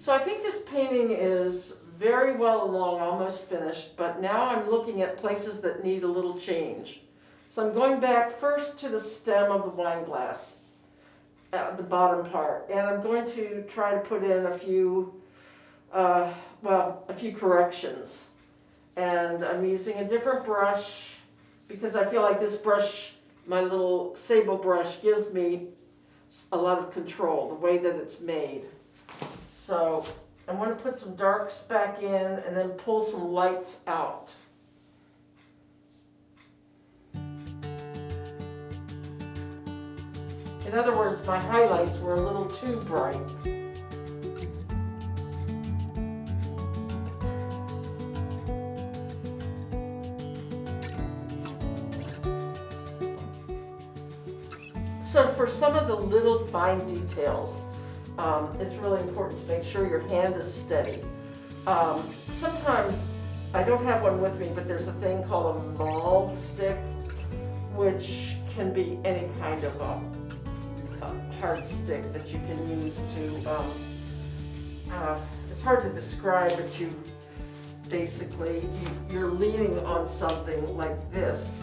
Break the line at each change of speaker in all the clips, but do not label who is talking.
So I think this painting is very well along, almost finished, but now I'm looking at places that need a little change. So I'm going back first to the stem of the wine glass, at the bottom part, and I'm going to try to put in a few, a few corrections. And I'm using a different brush because I feel like this brush, my little sable brush, gives me a lot of control, the way that it's made. So I want to put some darks back in and then pull some lights out. In other words, my highlights were a little too bright. So for some of the little fine details, it's really important to make sure your hand is steady. Sometimes, I don't have one with me, but there's a thing called a maul stick, which can be any kind of a hard stick that you can use to, it's hard to describe, but you basically, you're leaning on something like this.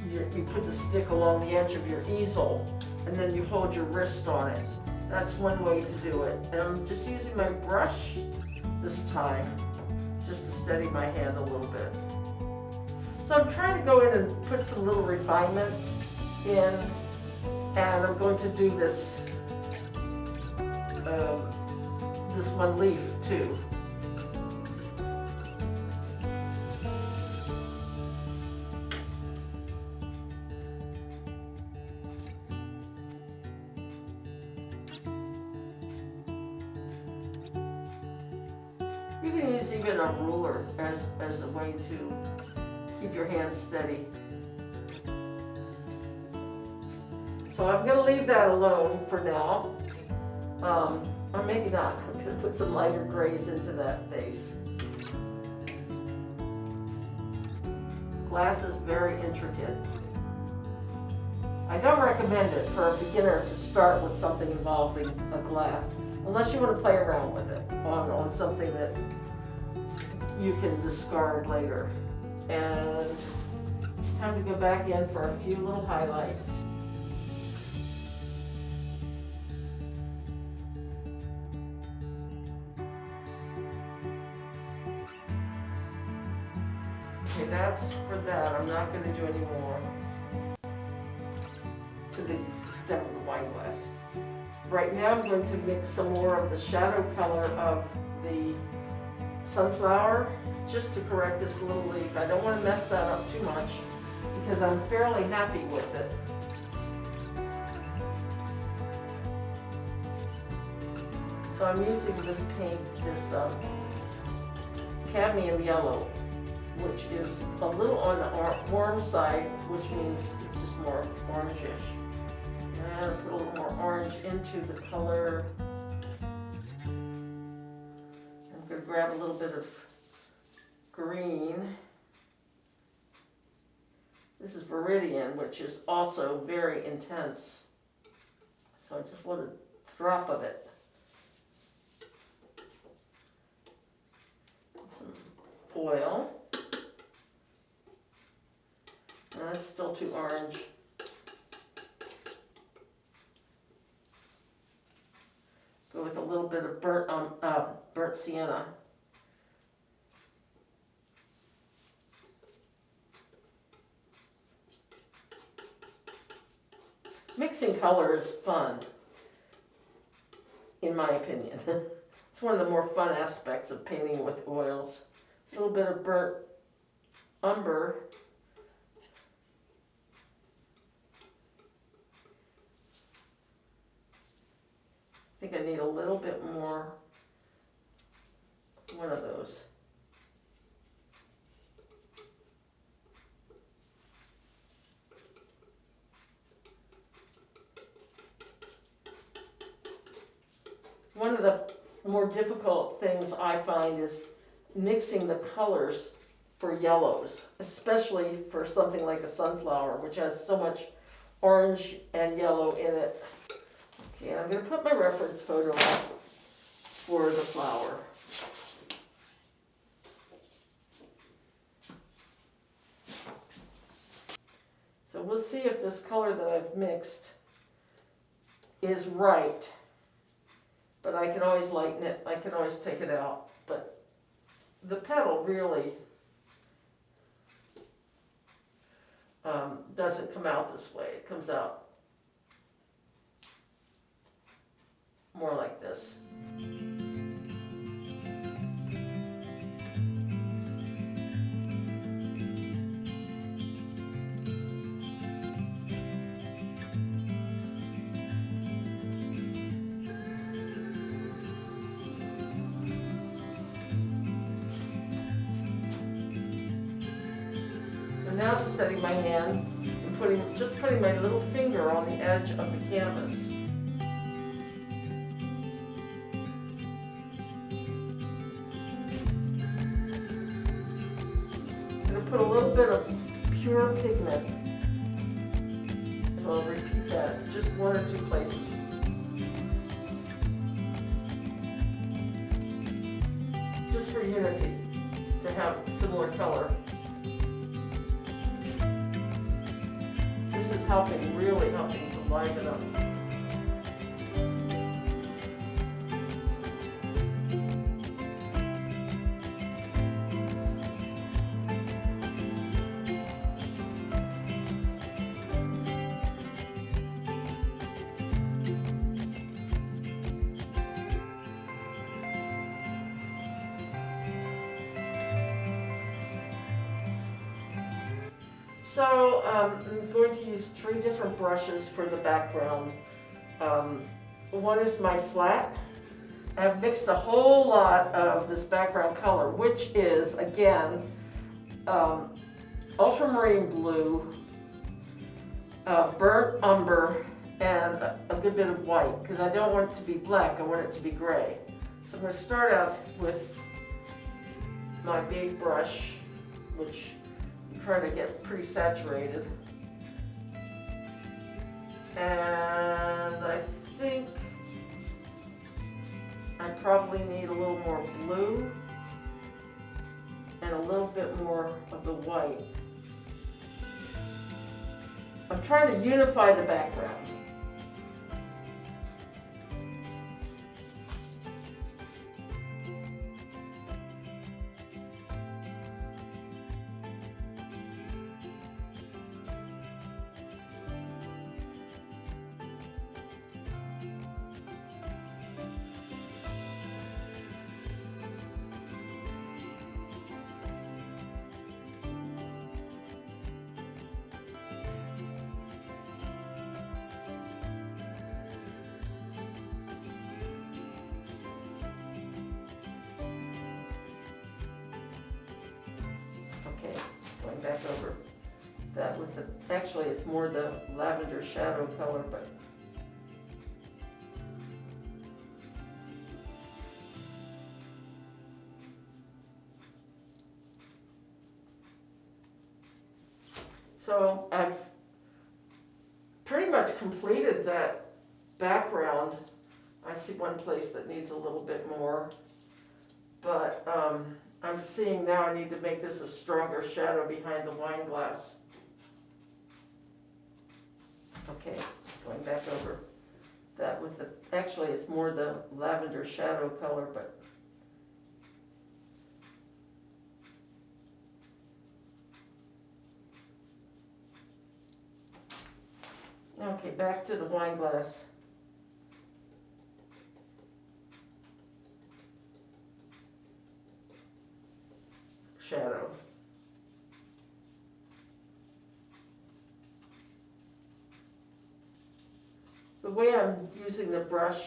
You put the stick along the edge of your easel, and then you hold your wrist on it. That's one way to do it. And I'm just using my brush this time, just to steady my hand a little bit. So I'm trying to go in and put some little refinements in, and I'm going to do this, this one leaf too. You can use even a ruler as a way to keep your hands steady. So I'm going to leave that alone for now. Or maybe not. I'm going to put some lighter grays into that base. Glass is very intricate. I don't recommend it for a beginner to start with something involving a glass, unless you want to play around with it on something that you can discard later. And time to go back in for a few little highlights. Okay, that's for that. I'm not going to do any more to the stem of the wine glass. Right now I'm going to mix some more of the shadow color of the sunflower just to correct this little leaf. I don't want to mess that up too much because I'm fairly happy with it. So I'm using this paint, this cadmium yellow, which is a little on the warm side, which means it's just more orangish. And put a little more orange into the color. I'm going to grab a little bit of green. This is Viridian, which is also very intense. So I just want a drop of it. Some oil. That's still too orange. Go with a little bit of burnt sienna. Mixing color is fun, in my opinion. It's one of the more fun aspects of painting with oils. A little bit of burnt umber. I think I need a little bit more, one of those. One of the more difficult things I find is mixing the colors for yellows, especially for something like a sunflower, which has so much orange and yellow in it. Okay, I'm going to put my reference photo up. for the flower. So we'll see if this color that I've mixed is right. But I can always lighten it, I can always take it out. But the petal really doesn't come out this way. It comes out more like this. So now I'm setting my hand and just putting my little finger on the edge of the canvas. I'm going to put a little bit of pure pigment. So I'll repeat that just one or two places. Just for unity, to have similar color. This is really helping to liven up. So I'm going to use 3 different brushes for the background. One is my flat. I've mixed a whole lot of this background color, which is, again, ultramarine blue, burnt umber, and a good bit of white, because I don't want it to be black, I want it to be gray. So I'm going to start out with my big brush, which try to get pretty saturated. And I think I probably need a little more blue and a little bit more of the white. I'm trying to unify the background. Okay, going back over that with the, actually it's more the lavender shadow color, but so I've pretty much completed that background. I see one place that needs a little bit more, but I'm seeing now I need to make this a stronger shadow behind the wine glass. Okay, going back over that with the, actually it's more the lavender shadow color, but okay, back to the wine glass. Shadow. The way I'm using the brush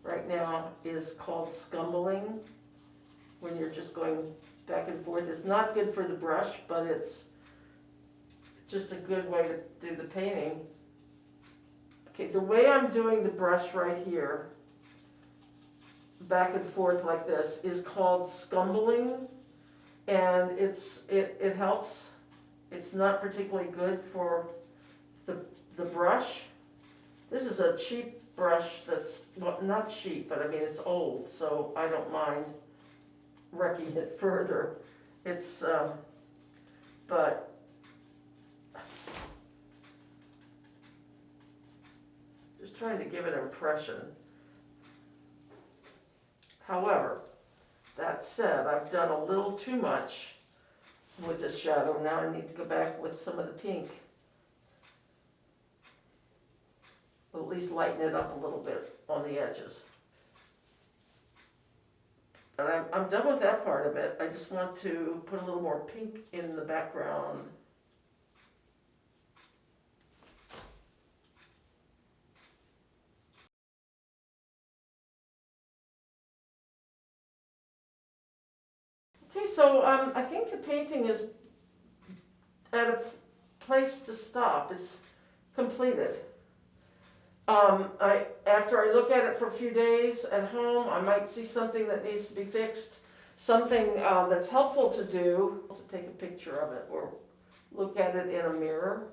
right now is called scumbling, when you're just going back and forth. It's not good for the brush, but it's just a good way to do the painting. Okay, the way I'm doing the brush right here, back and forth like this, is called scumbling. And it helps. It's not particularly good for the brush. This is a cheap brush that's, well, not cheap, but I mean, it's old, so I don't mind wrecking it further. It's, but just trying to give an impression. However, that said, I've done a little too much with this shadow. Now I need to go back with some of the pink. Or at least lighten it up a little bit on the edges. And I'm done with that part of it. I just want to put a little more pink in the background. Okay, so I think the painting is at a place to stop. It's completed. After I look at it for a few days at home, I might see something that needs to be fixed, something that's helpful to do, to take a picture of it or look at it in a mirror,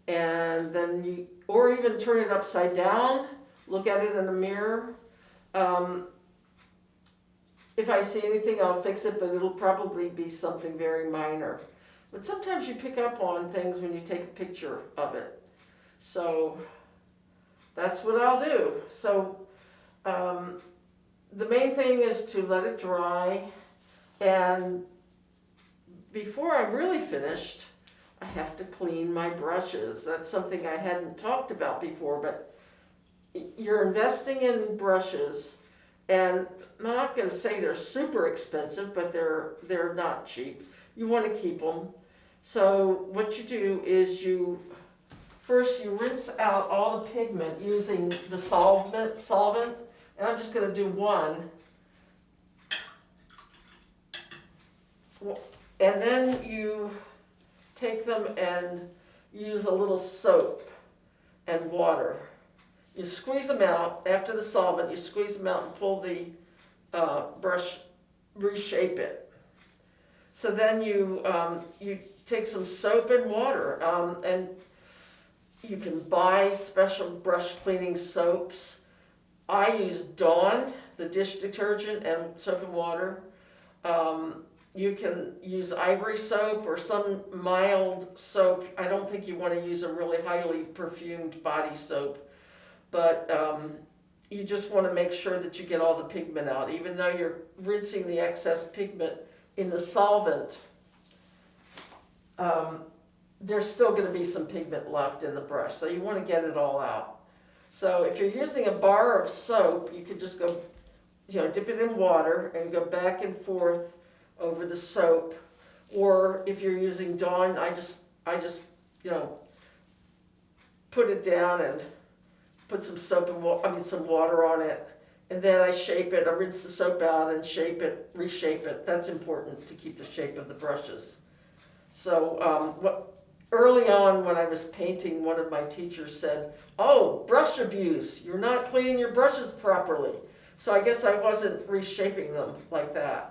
and then or even turn it upside down, look at it in a mirror. If I see anything, I'll fix it, but it'll probably be something very minor. But sometimes you pick up on things when you take a picture of it. So that's what I'll do. So the main thing is to let it dry, and before I'm really finished, I have to clean my brushes. That's something I hadn't talked about before, but you're investing in brushes, and I'm not going to say they're super expensive, but they're not cheap. You want to keep them. So what you do is first you rinse out all the pigment using the solvent, and I'm just going to do one. And then you take them and use a little soap and water. You squeeze them out. After the solvent, you squeeze them out and pull the brush, reshape it. So then you take some soap and water, and you can buy special brush cleaning soaps. I use Dawn, the dish detergent, and soap and water. You can use Ivory soap or some mild soap. I don't think you want to use a really highly perfumed body soap, but you just want to make sure that you get all the pigment out. Even though you're rinsing the excess pigment in the solvent, there's still going to be some pigment left in the brush, so you want to get it all out. So if you're using a bar of soap, you could just go, dip it in water and go back and forth over the soap. Or if you're using Dawn, I just put it down and put some soap and some water on it, and then I shape it. I rinse the soap out and shape it, reshape it. That's important to keep the shape of the brushes. So early on when I was painting, one of my teachers said, "Oh, brush abuse, you're not cleaning your brushes properly." So I guess I wasn't reshaping them like that.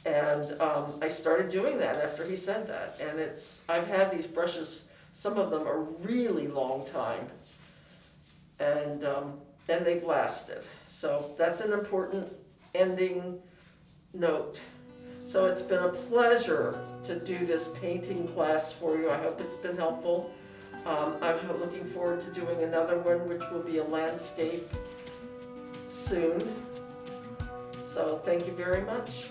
And I started doing that after he said that. And I've had these brushes, some of them are really long time. And they've lasted. So that's an important ending note. So it's been a pleasure to do this painting class for you. I hope it's been helpful. I'm looking forward to doing another one, which will be a landscape soon. So thank you very much.